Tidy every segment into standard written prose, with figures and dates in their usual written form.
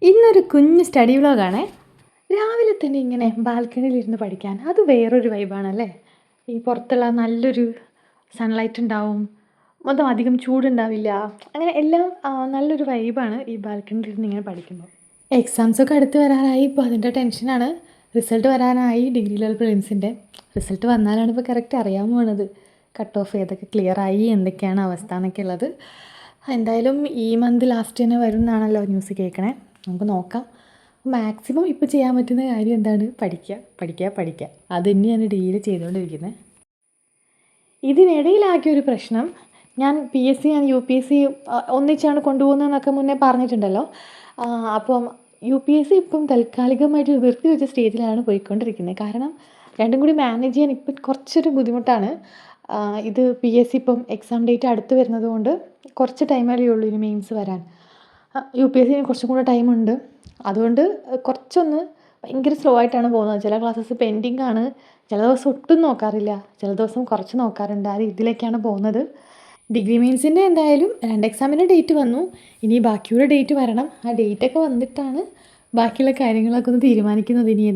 ഇന്നൊരു കുഞ്ഞ് സ്റ്റഡി വ്ലോഗാണേ. രാവിലെ തന്നെ ഇങ്ങനെ ബാൽക്കണിയിലിരുന്ന് പഠിക്കാൻ അത് വേറൊരു വൈബാണല്ലേ. ഈ പുറത്തുള്ള നല്ലൊരു സൺലൈറ്റ് ഉണ്ടാവും, മൊത്തം അധികം ചൂടുണ്ടാവില്ല, അങ്ങനെ എല്ലാം നല്ലൊരു വൈബാണ് ഈ ബാൽക്കണിയിലിരുന്ന് ഇങ്ങനെ പഠിക്കുമ്പോൾ. എക്സാംസൊക്കെ അടുത്ത് വരാറായി, ഇപ്പോൾ അതിൻ്റെ ടെൻഷനാണ്. റിസൾട്ട് വരാനായി ഡിഗ്രി ലെവൽ പ്രിലിംസിൻ്റെ. റിസൾട്ട് വന്നാലാണ് ഇപ്പോൾ കറക്റ്റ് അറിയാൻ പോകുന്നത് കട്ട് ഓഫ് ഏതൊക്കെ ക്ലിയറായി, എന്തൊക്കെയാണ് അവസ്ഥ എന്നൊക്കെ ഉള്ളത്. എന്തായാലും ഈ മന്ത് ലാസ്റ്റ് തന്നെ വരും എന്നാണല്ലോ ന്യൂസ് കേൾക്കണേ. നമുക്ക് നോക്കാം. മാക്സിമം ഇപ്പോൾ ചെയ്യാൻ പറ്റുന്ന കാര്യം എന്താണ്? പഠിക്കുക പഠിക്കുക പഠിക്കുക. അത് തന്നെയാണ് ഡെയിലി ചെയ്തുകൊണ്ടിരിക്കുന്നത്. ഇതിനിടയിലാക്കിയൊരു പ്രശ്നം, ഞാൻ PSC ഞാൻ UPSC ഒന്നിച്ചാണ് കൊണ്ടുപോകുന്നതെന്നൊക്കെ മുന്നേ പറഞ്ഞിട്ടുണ്ടല്ലോ. അപ്പം UPSC ഇപ്പം താൽക്കാലികമായിട്ട് നിർത്തി വെച്ച സ്റ്റേജിലാണ് പോയിക്കൊണ്ടിരിക്കുന്നത്. കാരണം രണ്ടും കൂടി മാനേജ് ചെയ്യാൻ ഇപ്പം കുറച്ചൊരു ബുദ്ധിമുട്ടാണ്. ഇത് PSC ഇപ്പം എക്സാം ഡേറ്റ് അടുത്ത് വരുന്നത് കൊണ്ട് കുറച്ച് ടൈമല്ലേ ഉള്ളൂ ഇനി മെയിൻസ് വരാൻ. UPSC കുറച്ചും കൂടെ ടൈമുണ്ട്. അതുകൊണ്ട് കുറച്ചൊന്ന് ഭയങ്കര സ്ലോ ആയിട്ടാണ് പോകുന്നത്. ചില ക്ലാസ്സസ് പെൻഡിങ് ആണ്, ചില ദിവസം ഒട്ടും നോക്കാറില്ല, ചില ദിവസം കുറച്ച് നോക്കാറുണ്ട്. ആ രീതിയിലേക്കാണ് പോകുന്നത്. ഡിഗ്രി മെയിൻസിൻ്റെ എന്തായാലും 2 എക്സാമിൻ്റെ ഡേറ്റ് വന്നു. ഇനി ബാക്കിയുള്ള ഡേറ്റ് വരണം. ആ ഡേറ്റൊക്കെ വന്നിട്ടാണ് ബാക്കിയുള്ള കാര്യങ്ങളൊക്കെ ഒന്ന് തീരുമാനിക്കുന്നത്. ഇനി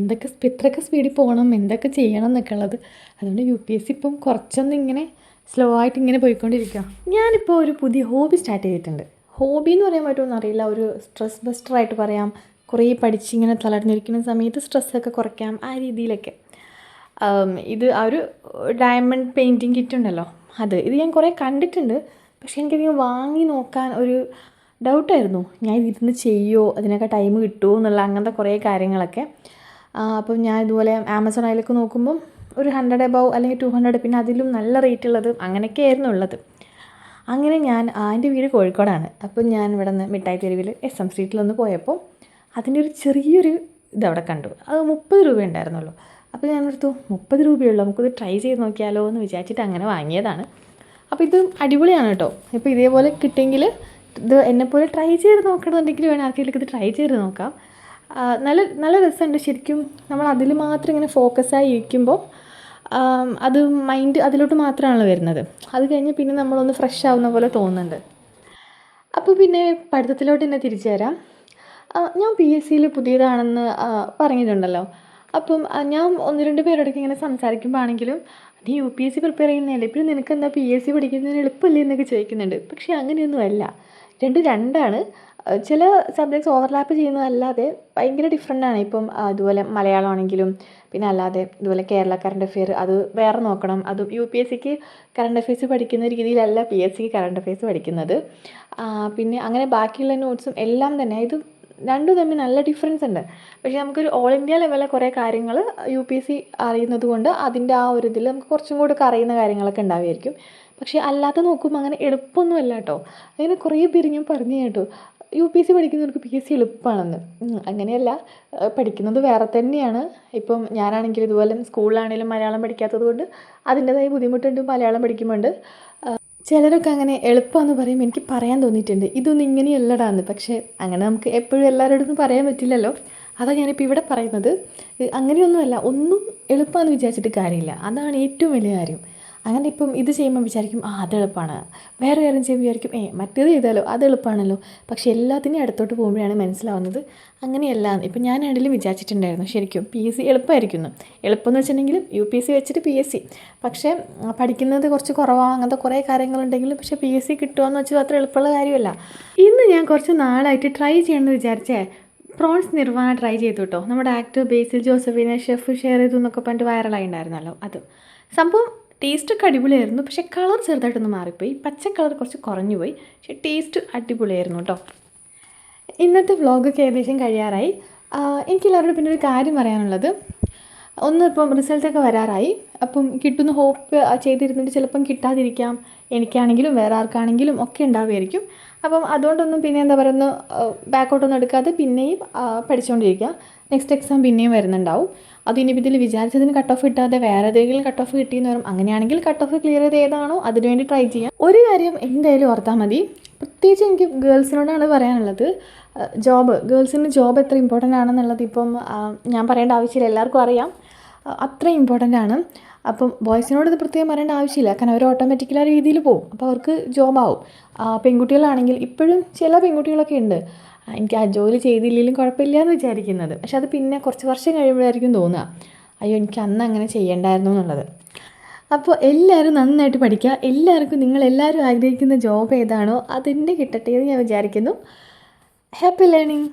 എത്രയൊക്കെ സ്പീഡിൽ പോകണം, എന്തൊക്കെ ചെയ്യണം എന്നൊക്കെ ഉള്ളത്. അതുകൊണ്ട് UPSC ഇപ്പം കുറച്ചൊന്നും ഇങ്ങനെ സ്ലോ ആയിട്ട് ഇങ്ങനെ പോയിക്കൊണ്ടിരിക്കുക. ഞാനിപ്പോൾ ഒരു പുതിയ ഹോബി സ്റ്റാർട്ട് ചെയ്തിട്ടുണ്ട്. ഹോബി എന്ന് പറയാൻ പറ്റുമെന്ന് അറിയില്ല, ഒരു സ്ട്രെസ് ബസ്റ്ററായിട്ട് പറയാം. കുറേ പഠിച്ചിങ്ങനെ തളർന്നിരിക്കുന്ന സമയത്ത് സ്ട്രെസ്സൊക്കെ കുറയ്ക്കാം, ആ രീതിയിലൊക്കെ. ഇത് ആ ഒരു ഡയമണ്ട് പെയിൻറ്റിങ് കിറ്റ് ഉണ്ടല്ലോ, ഇത് ഞാൻ കുറേ കണ്ടിട്ടുണ്ട്. പക്ഷേ എനിക്കധികം വാങ്ങി നോക്കാൻ ഒരു ഡൗട്ടായിരുന്നു. ഞാൻ ഇതിരുന്ന് ചെയ്യുമോ, അതിനൊക്കെ ടൈം കിട്ടുമോ എന്നുള്ള അങ്ങനത്തെ കുറേ കാര്യങ്ങളൊക്കെ. അപ്പം ഞാൻ ഇതുപോലെ ആമസോൺ അതിലൊക്കെ നോക്കുമ്പം ഒരു 100 എബവ് അല്ലെങ്കിൽ 200, പിന്നെ അതിലും നല്ല റേറ്റ് ഉള്ളത് അങ്ങനെയൊക്കെ ആയിരുന്നു ഉള്ളത്. അങ്ങനെ എൻ്റെ വീട് കോഴിക്കോടാണ്. അപ്പം ഞാൻ ഇവിടെ നിന്ന് മിഠായി തെരുവിൽ SM സ്ട്രീറ്റിലൊന്ന് പോയപ്പോൾ അതിൻ്റെ ഒരു ചെറിയൊരു ഇതവിടെ കണ്ടു. അത് 30 രൂപ ഉണ്ടായിരുന്നുള്ളൂ. അപ്പോൾ ഞാനെടുത്തു, 30 രൂപയുള്ളൂ, നമുക്കിത് ട്രൈ ചെയ്ത് നോക്കിയാലോ എന്ന് വിചാരിച്ചിട്ട് അങ്ങനെ വാങ്ങിയതാണ്. അപ്പോൾ ഇത് അടിപൊളിയാണ് കേട്ടോ. ഇപ്പോൾ ഇതേപോലെ കിട്ടിയെങ്കിൽ ഇത് എന്നെപ്പോലെ ട്രൈ ചെയ്ത് നോക്കണമെന്നുണ്ടെങ്കിൽ വേണം ആർക്കെങ്കിലും ഇത് ട്രൈ ചെയ്ത് നോക്കാം. നല്ല നല്ല രസമുണ്ട് ശരിക്കും. നമ്മൾ അതിൽ മാത്രം ഇങ്ങനെ ഫോക്കസായി ഇരിക്കുമ്പോൾ അത് മൈൻഡ് അതിലോട്ട് മാത്രമാണല്ലോ വരുന്നത്. അത് കഴിഞ്ഞ് പിന്നെ നമ്മളൊന്ന് ഫ്രഷ് ആവുന്ന പോലെ തോന്നുന്നുണ്ട്. അപ്പോൾ പിന്നെ പഠിത്തത്തിലോട്ട് തന്നെ തിരിച്ചു തരാം. ഞാൻ PSCയിൽ പുതിയതാണെന്ന് പറഞ്ഞിട്ടുണ്ടല്ലോ. അപ്പം ഞാൻ 1-2 പേരോടൊക്കെ ഇങ്ങനെ സംസാരിക്കുമ്പോൾ ആണെങ്കിലും, നീ UPSC പ്രിപ്പയർ ചെയ്യുന്നതല്ലേ, പിന്നെ നിനക്കെന്താ PSC പഠിക്കുന്നതിന് എളുപ്പമല്ലേ എന്നൊക്കെ ചോദിക്കുന്നുണ്ട്. പക്ഷേ അങ്ങനെയൊന്നുമല്ല, രണ്ടാണ്. ചില സബ്ജക്ട്സ് ഓവർലാപ്പ് ചെയ്യുന്നതല്ലാതെ ഭയങ്കര ഡിഫറെൻ്റാണ്. ഇപ്പം അതുപോലെ മലയാളം ആണെങ്കിലും, പിന്നെ അല്ലാതെ ഇതുപോലെ കേരള കറണ്ട് അഫെയർ അത് വേറെ നോക്കണം. അതും UPSCക്ക് കറണ്ട് അഫെയർസ് പഠിക്കുന്ന രീതിയിലല്ല PSCക്ക് കറണ്ട് അഫെയർസ് പഠിക്കുന്നത്. പിന്നെ അങ്ങനെ ബാക്കിയുള്ള നോട്ട്സും എല്ലാം തന്നെ ഇത് രണ്ടും തമ്മിൽ നല്ല ഡിഫറൻസ് ഉണ്ട്. പക്ഷേ നമുക്കൊരു ഓൾ ഇന്ത്യ ലെവലിലെ കുറേ കാര്യങ്ങൾ UPSC അറിയുന്നത് കൊണ്ട് അതിൻ്റെ ആ ഒരു ഇതിൽ നമുക്ക് കുറച്ചും കൂടെ അറിയുന്ന കാര്യങ്ങളൊക്കെ ഉണ്ടാവുമായിരിക്കും. പക്ഷേ അല്ലാതെ നോക്കുമ്പോൾ അങ്ങനെ എളുപ്പമൊന്നുമല്ല കേട്ടോ. അങ്ങനെ കുറേ പേര് ഞാൻ പറഞ്ഞു കേട്ടു, UPSC പഠിക്കുന്നവർക്ക് PSC എളുപ്പമാണെന്ന്. അങ്ങനെയല്ല, പഠിക്കുന്നത് വേറെ തന്നെയാണ്. ഇപ്പം ഞാനാണെങ്കിൽ ഇതുപോലെ സ്കൂളിലാണെങ്കിലും മലയാളം പഠിക്കാത്തത് കൊണ്ട് അതിൻ്റേതായ ബുദ്ധിമുട്ടുണ്ട് മലയാളം പഠിക്കുമ്പോണ്ട്. ചിലരൊക്കെ അങ്ങനെ എളുപ്പമെന്ന് പറയുമ്പോൾ എനിക്ക് പറയാൻ തോന്നിയിട്ടുണ്ട്, ഇതൊന്നും ഇങ്ങനെയല്ലടാന്ന്. പക്ഷേ അങ്ങനെ നമുക്ക് എപ്പോഴും എല്ലാവരോടൊന്നും പറയാൻ പറ്റില്ലല്ലോ. അതാണ് ഞാനിപ്പോൾ ഇവിടെ പറയുന്നത്. അങ്ങനെയൊന്നുമല്ല, ഒന്നും എളുപ്പമാണെന്ന് വിചാരിച്ചിട്ട് കാര്യമില്ല. അതാണ് ഏറ്റവും വലിയ കാര്യം. അങ്ങനെ ഇപ്പം ഇത് ചെയ്യുമ്പോൾ വിചാരിക്കും അത് എളുപ്പമാണ്, വേറെ കാര്യം ചെയ്യുമ്പോൾ വിചാരിക്കും മറ്റേത് ചെയ്താലോ അത് എളുപ്പമാണല്ലോ. പക്ഷേ എല്ലാത്തിനും അടുത്തോട്ട് പോകുമ്പോഴാണ് മനസ്സിലാവുന്നത് അങ്ങനെയല്ല. ഇപ്പം ഞാൻ ആണെങ്കിലും വിചാരിച്ചിട്ടുണ്ടായിരുന്നു ശരിക്കും PSC എളുപ്പമായിരിക്കുന്നു. എളുപ്പമെന്ന് വെച്ചിട്ടുണ്ടെങ്കിലും UPSC വെച്ചിട്ട് PSC, പക്ഷേ പഠിക്കുന്നത് കുറച്ച് കുറവാണ്. അങ്ങനത്തെ കുറേ കാര്യങ്ങളുണ്ടെങ്കിലും പക്ഷേ PSC കിട്ടുകയെന്ന് വെച്ചാൽ അത്ര എളുപ്പമുള്ള കാര്യമല്ല. ഇന്ന് ഞാൻ കുറച്ച് നാളായിട്ട് ട്രൈ ചെയ്യണമെന്ന് വിചാരിച്ചേ പ്രോൺസ് നിർവാണ ട്രൈ ചെയ്തു കേട്ടോ. നമ്മുടെ ആക്ടർ ബേസിൽ ജോസഫിനെ ഷെഫ് ഷെയർ ചെയ്തു എന്നൊക്കെ പറഞ്ഞിട്ട് വൈറലായി ഉണ്ടായിരുന്നല്ലോ. അത് സംഭവം ടേസ്റ്റൊക്കെ അടിപൊളിയായിരുന്നു. പക്ഷേ കളർ ചെറുതായിട്ടൊന്ന് മാറിപ്പോയി, പച്ച കളർ കുറച്ച് കുറഞ്ഞു പോയി. പക്ഷേ ടേസ്റ്റ് അടിപൊളിയായിരുന്നു കേട്ടോ. ഇന്നത്തെ വ്ളോഗൊക്കെ ഏകദേശം കഴിയാറായി. എനിക്കെല്ലാവരോടും പിന്നെ ഒരു കാര്യം പറയാനുള്ളത്, ഇപ്പം റിസൾട്ടൊക്കെ വരാറായി. അപ്പം കിട്ടുന്ന ഹോപ്പ് ചെയ്തിരുന്നിട്ട് ചിലപ്പം കിട്ടാതിരിക്കാം. എനിക്കാണെങ്കിലും വേറെ ആർക്കാണെങ്കിലും ഒക്കെ ഉണ്ടാവുമായിരിക്കും. അപ്പം അതുകൊണ്ടൊന്നും പിന്നെ എന്താ പറയുന്നത്, ബാക്കൗട്ടൊന്നും എടുക്കാതെ പിന്നെയും പഠിച്ചുകൊണ്ടിരിക്കുക. നെക്സ്റ്റ് എക്സാം പിന്നെയും വരുന്നുണ്ടാവും. അത് ഇനി ഇതിൽ വിചാരിച്ചതിന് കട്ട് ഓഫ് കിട്ടാതെ വേറെ ഏതെങ്കിലും കട്ട് ഓഫ് കിട്ടിയെന്ന് വരും. അങ്ങനെയാണെങ്കിൽ കട്ട് ഓഫ് ക്ലിയർ ചെയ്ത് ഏതാണോ അതിനുവേണ്ടി ട്രൈ ചെയ്യാം. ഒരു കാര്യം എന്തായാലും ഓർത്താൽ മതി, പ്രത്യേകിച്ച് എനിക്ക് ഗേൾസിനോടാണ് പറയാനുള്ളത്. ഗേൾസിന് ജോബ് എത്ര ഇമ്പോർട്ടൻ്റ് ആണെന്നുള്ളത് ഇപ്പം ഞാൻ പറയേണ്ട ആവശ്യമില്ല, എല്ലാവർക്കും അറിയാം. അത്ര ഇമ്പോർട്ടൻ്റ് ആണ്. അപ്പം ബോയ്സിനോട് ഇത് പ്രത്യേകം പറയേണ്ട ആവശ്യമില്ല, കാരണം അവർ ഓട്ടോമാറ്റിക്കലി ആ രീതിയിൽ പോകും. അപ്പോൾ അവർക്ക് ജോബാവും. പെൺകുട്ടികളാണെങ്കിൽ ഇപ്പോഴും ചില പെൺകുട്ടികളൊക്കെ ഉണ്ട് എനിക്ക് ആ ജോലി ചെയ്തില്ലെങ്കിലും കുഴപ്പമില്ല എന്ന് വിചാരിക്കുന്നത്. പക്ഷെ അത് പിന്നെ കുറച്ച് വർഷം കഴിയുമ്പോഴായിരിക്കും തോന്നുക അയ്യോ എനിക്ക് അന്ന് അങ്ങനെ ചെയ്യണ്ടായിരുന്നു എന്നുള്ളത്. അപ്പോൾ എല്ലാവരും നന്നായിട്ട് പഠിക്കുക. എല്ലാവർക്കും നിങ്ങളെല്ലാവരും ആഗ്രഹിക്കുന്ന ജോബ് ഏതാണോ അതിൻ്റെ കിട്ടട്ടെ എന്ന് ഞാൻ വിചാരിക്കുന്നു. Happy learning.